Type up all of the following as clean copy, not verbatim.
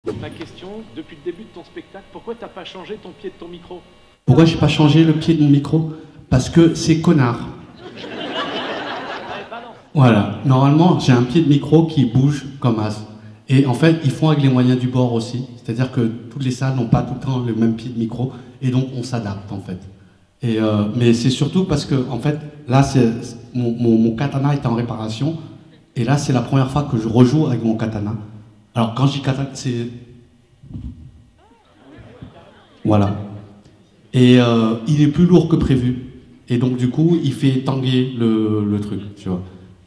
Ma question, depuis le début de ton spectacle, pourquoi t'as pas changé ton pied de ton micro? Pourquoi j'ai pas changé le pied de mon micro? Parce que c'est connard. Voilà. Normalement, j'ai un pied de micro qui bouge comme as. Et en fait, ils font avec les moyens du bord aussi. C'est-à-dire que toutes les salles n'ont pas tout le temps le même pied de micro. Et donc, on s'adapte, en fait. Mais c'est surtout parce que, en fait, là, mon katana est en réparation. Et là, c'est la première fois que je rejoue avec mon katana. Alors, quand je dis katana, c'est... Voilà. Et il est plus lourd que prévu. Et donc, du coup, il fait tanguer le truc, tu vois.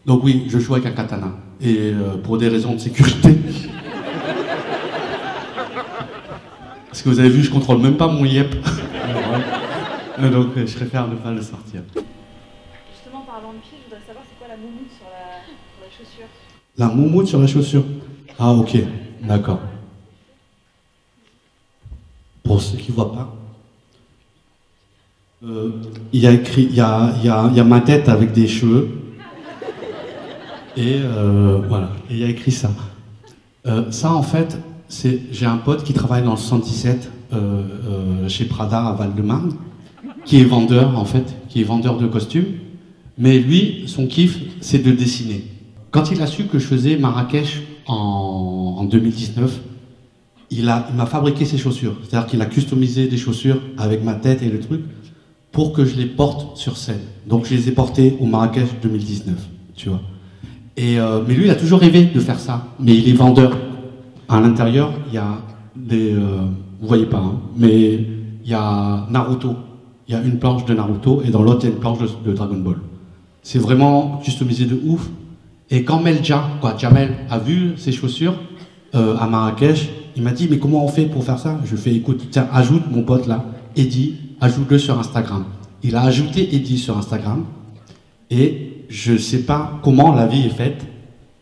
Donc oui, je joue avec un katana. Et pour des raisons de sécurité. Parce que vous avez vu, je contrôle même pas mon yep. Donc je préfère ne pas le sortir. Justement, parlant de pied, je voudrais savoir c'est quoi la moumoute sur la chaussure. La moumoute sur la chaussure. Ah ok, d'accord. Pour ceux qui ne voient pas, il y a écrit, il y a ma tête avec des cheveux. Et voilà, et il y a écrit ça. Ça en fait, j'ai un pote qui travaille dans le 117 chez Prada à Val-de-Marne, qui est vendeur en fait, qui est vendeur de costumes. Mais lui, son kiff, c'est de dessiner. Quand il a su que je faisais Marrakech en 2019, il m'a fabriqué ses chaussures. C'est-à-dire qu'il a customisé des chaussures avec ma tête et le truc pour que je les porte sur scène. Donc je les ai portées au Marrakech 2019, tu vois. Mais lui, il a toujours rêvé de faire ça. Mais il est vendeur. À l'intérieur, il y a des... vous voyez pas, hein, mais il y a Naruto. Il y a une planche de Naruto et dans l'autre, il y a une planche de Dragon Ball. C'est vraiment customisé de ouf. Et quand Jamel a vu ces chaussures à Marrakech, il m'a dit, mais comment on fait pour faire ça? Je fais, écoute, tiens, ajoute mon pote là, Eddy, ajoute-le sur Instagram. Il a ajouté Eddy sur Instagram. Et je ne sais pas comment la vie est faite,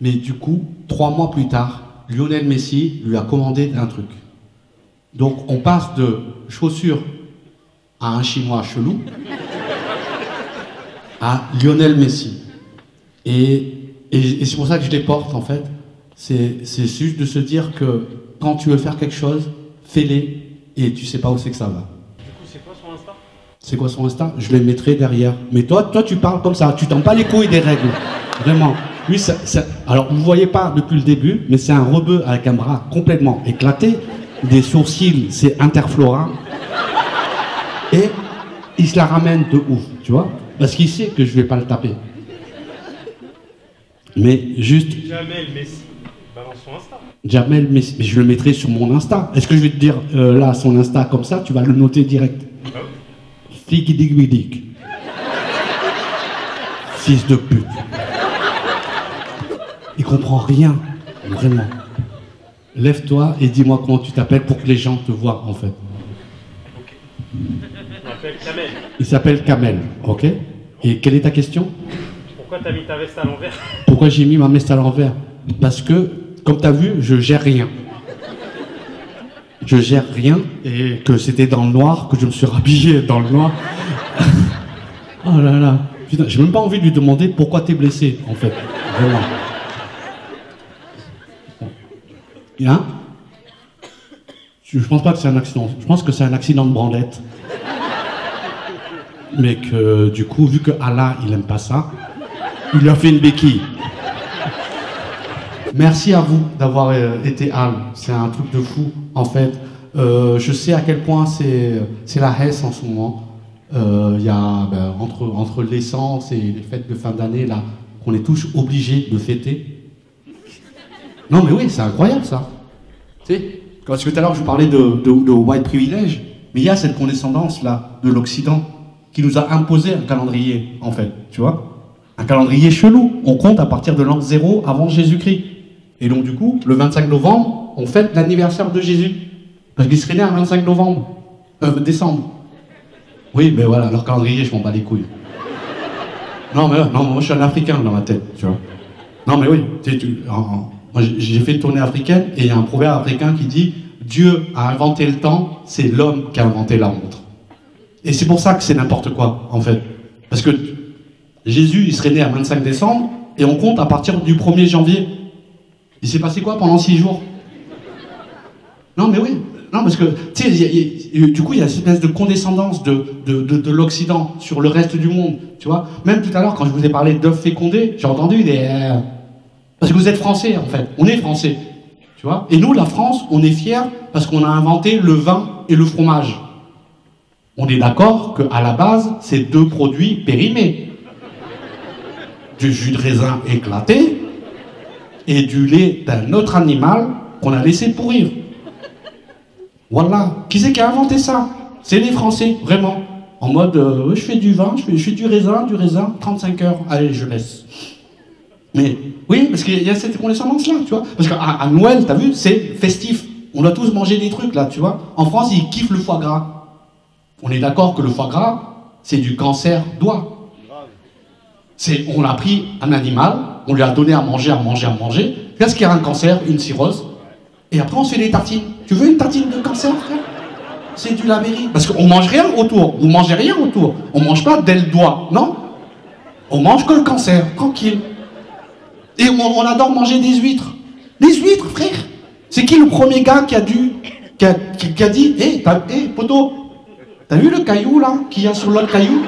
mais du coup, 3 mois plus tard, Lionel Messi lui a commandé un truc. Donc on passe de chaussures à un Chinois chelou à Lionel Messi. Et c'est pour ça que je les porte en fait. C'est juste de se dire que quand tu veux faire quelque chose, fais-les et tu sais pas où c'est que ça va. Du coup, c'est quoi son Insta? C'est quoi son Insta? Je les mettrai derrière. Mais toi, tu parles comme ça. Tu t'en bats les couilles des règles. Vraiment. Lui, alors, vous ne voyez pas depuis le début, mais c'est un rebeu avec un bras complètement éclaté. Des sourcils, c'est interflora. Et il se la ramène de ouf, tu vois. Parce qu'il sait que je vais pas le taper. Mais juste... Jamel Messi, balance son Insta. Jamel Messi. Mais je le mettrai sur mon Insta. Est-ce que je vais te dire, là, son Insta comme ça, tu vas le noter direct? Flikidigbidig. Fils de pute. Il comprend rien, vraiment. Lève-toi et dis-moi comment tu t'appelles pour que les gens te voient, en fait. Ok. Il s'appelle Kamel. Il s'appelle Kamel, ok? Et quelle est ta question? Pourquoi t'as mis ta veste à l'envers? Pourquoi j'ai mis ma veste à l'envers? Parce que, comme tu as vu, je gère rien. Je gère rien et que c'était dans le noir, que je me suis rhabillé dans le noir. Oh là là. Putain, j'ai même pas envie de lui demander pourquoi t'es blessé, en fait. Vraiment. Hein? Je pense pas que c'est un accident. Je pense que c'est un accident de branlette. Mais que, du coup, vu que Allah, il aime pas ça, il lui a fait une béquille. Merci à vous d'avoir été Al. C'est un truc de fou, en fait. Je sais à quel point c'est la Hesse en ce moment. Il y a entre l'essence et les fêtes de fin d'année là qu'on est tous obligés de fêter. Non mais oui, c'est incroyable ça. Tu sais, parce que tout à l'heure je vous parlais de white privilege, mais il y a cette condescendance là de l'Occident qui nous a imposé un calendrier en fait, tu vois, un calendrier chelou. On compte à partir de l'an 0 avant Jésus-Christ. Et donc du coup, le 25 novembre, on fête l'anniversaire de Jésus. Parce qu'il serait né un 25 novembre, décembre. Oui, mais voilà, leur calendrier, je m'en bats les couilles. Non, mais non, moi je suis un Africain dans ma tête, tu vois. Non, mais oui, moi j'ai fait une tournée africaine et il y a un proverbe africain qui dit Dieu a inventé le temps, c'est l'homme qui a inventé la montre. Et c'est pour ça que c'est n'importe quoi, en fait. Parce que Jésus, il serait né un 25 décembre et on compte à partir du 1er janvier. Il s'est passé quoi pendant 6 jours? Non, mais oui. Non, parce que, tu sais, du coup, il y a cette espèce de condescendance de l'Occident sur le reste du monde, tu vois. Même tout à l'heure, quand je vous ai parlé d'œufs fécondés, j'ai entendu des... Parce que vous êtes français, en fait. On est français, tu vois. Et nous, la France, on est fiers parce qu'on a inventé le vin et le fromage. On est d'accord qu'à la base, c'est deux produits périmés. Du jus de raisin éclaté et du lait d'un autre animal qu'on a laissé pourrir. Voilà. Qui c'est qui a inventé ça? C'est les Français, vraiment. En mode, je fais du vin, je fais du raisin, 35 heures. Allez, je laisse. Mais, oui, parce qu'il y a cette condescendance-là, tu vois. Parce qu'à Noël, t'as vu, c'est festif. On doit tous manger des trucs, là, tu vois. En France, ils kiffent le foie gras. On est d'accord que le foie gras, c'est du cancer d'oie. On a pris un animal, on lui a donné à manger, jusqu'à ce qu'il y ait un cancer, une cirrhose, et après on se fait des tartines. Tu veux une tartine de cancer, frère? C'est du lavéri. Parce qu'on mange rien autour. Vous mangez rien autour. On mange pas d'ailes d'oie, non? On mange que le cancer, tranquille. Et on adore manger des huîtres. Des huîtres, frère. C'est qui le premier gars qui a dit, hé, poto, t'as vu le caillou là, qu'il y a sur l'autre caillou?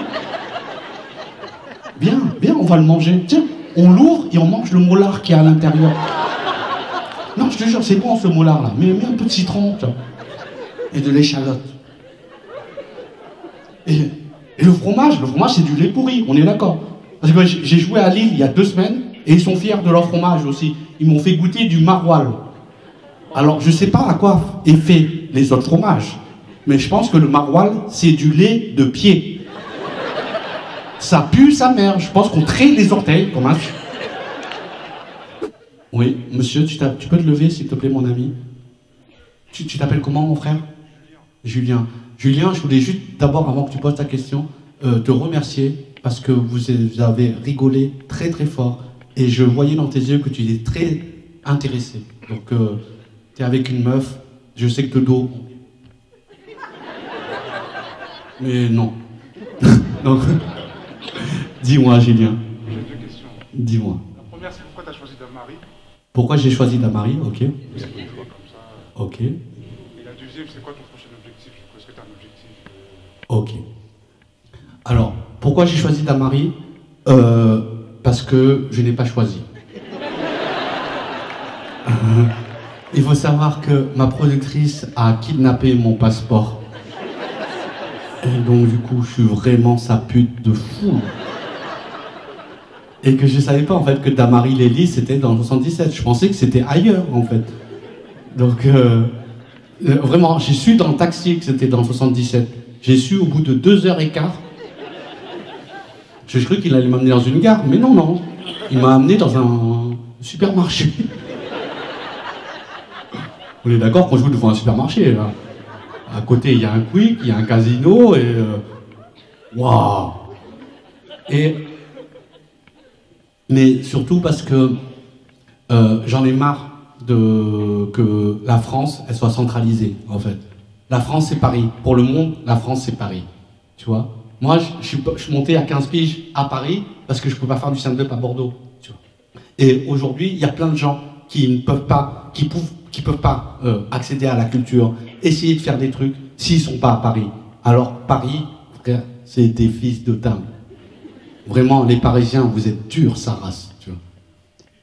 Viens, on va le manger. Tiens, on l'ouvre et on mange le molar qui est à l'intérieur. Non, je te jure, c'est bon ce molar là. Mets un peu de citron, tu vois. Et de l'échalote. Et le fromage c'est du lait pourri, on est d'accord. Parce que j'ai joué à Lille il y a 2 semaines et ils sont fiers de leur fromage aussi. Ils m'ont fait goûter du maroilles. Alors, je sais pas à quoi est fait les autres fromages, mais je pense que le maroilles, c'est du lait de pied. Ça pue sa mère. Je pense qu'on traite les orteils comme un... Oui, monsieur, tu peux te lever, s'il te plaît, mon ami? Tu t'appelles comment, mon frère? Julien. Julien, je voulais juste, d'abord, avant que tu poses ta question, te remercier parce que vous avez rigolé très très fort et je voyais dans tes yeux que tu étais très intéressé. Donc, tu es avec une meuf, je sais que de dos. Mais non. Donc, dis-moi, Julien. J'ai 2 questions. Dis-moi. La première, c'est pourquoi tu as choisi Damary? Pourquoi j'ai choisi Damary? Ok. C'est un choix comme ça. Ok. Et la deuxième, c'est quoi ton prochain objectif? Est-ce que tu as un objectif? Ok. Alors, pourquoi j'ai choisi Damary? Parce que je n'ai pas choisi. Il faut savoir que ma productrice a kidnappé mon passeport. Et donc, du coup, je suis vraiment sa pute de fou. Et que je savais pas, en fait, que Damary Lélis, c'était dans le 77. Je pensais que c'était ailleurs, en fait. Donc, vraiment, j'ai su dans le taxi que c'était dans le 77. J'ai su au bout de 2h15. J'ai cru qu'il allait m'amener dans une gare, mais non. Il m'a amené dans un supermarché. On est d'accord qu'on joue devant un supermarché, là. À côté, il y a un Quick, il y a un casino, et... Waouh! Mais surtout parce que j'en ai marre que la France, elle soit centralisée, en fait. La France, c'est Paris. Pour le monde, la France, c'est Paris. Tu vois? Moi, je suis monté à 15 piges à Paris parce que je ne peux pas faire du stand-up à Bordeaux. Tu vois? Et aujourd'hui, il y a plein de gens qui ne peuvent pas, qui peuvent pas accéder à la culture, essayer de faire des trucs s'ils ne sont pas à Paris. Alors, Paris, frère, c'est des fils de dingue. Vraiment, les Parisiens, vous êtes durs, sa race. Tu vois.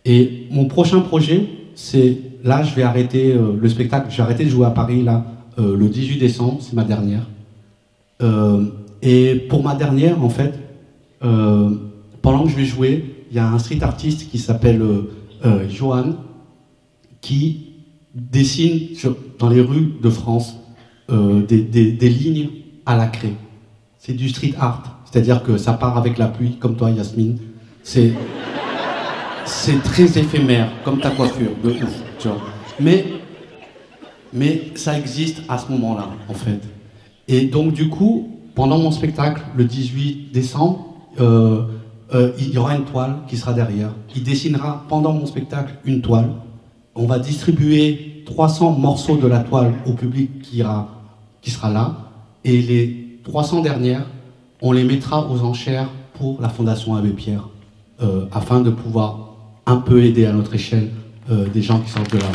Et mon prochain projet, c'est... Là, je vais arrêter le spectacle. Je vais arrêter de jouer à Paris, là, le 18 décembre. C'est ma dernière. Et pour ma dernière, en fait, pendant que je vais jouer, il y a un street artiste qui s'appelle Johan, qui dessine dans les rues de France des lignes à la craie. C'est du street art. C'est-à-dire que ça part avec la pluie, comme toi, Yasmine. C'est très éphémère, comme ta coiffure, de ouf, tu vois. Mais ça existe à ce moment-là, en fait. Et donc, du coup, pendant mon spectacle, le 18 décembre, il y aura une toile qui sera derrière. Il dessinera, pendant mon spectacle, une toile. On va distribuer 300 morceaux de la toile au public qui sera là. Et les 300 dernières, on les mettra aux enchères pour la Fondation Abbé Pierre, afin de pouvoir un peu aider à notre échelle des gens qui sortent de la rue.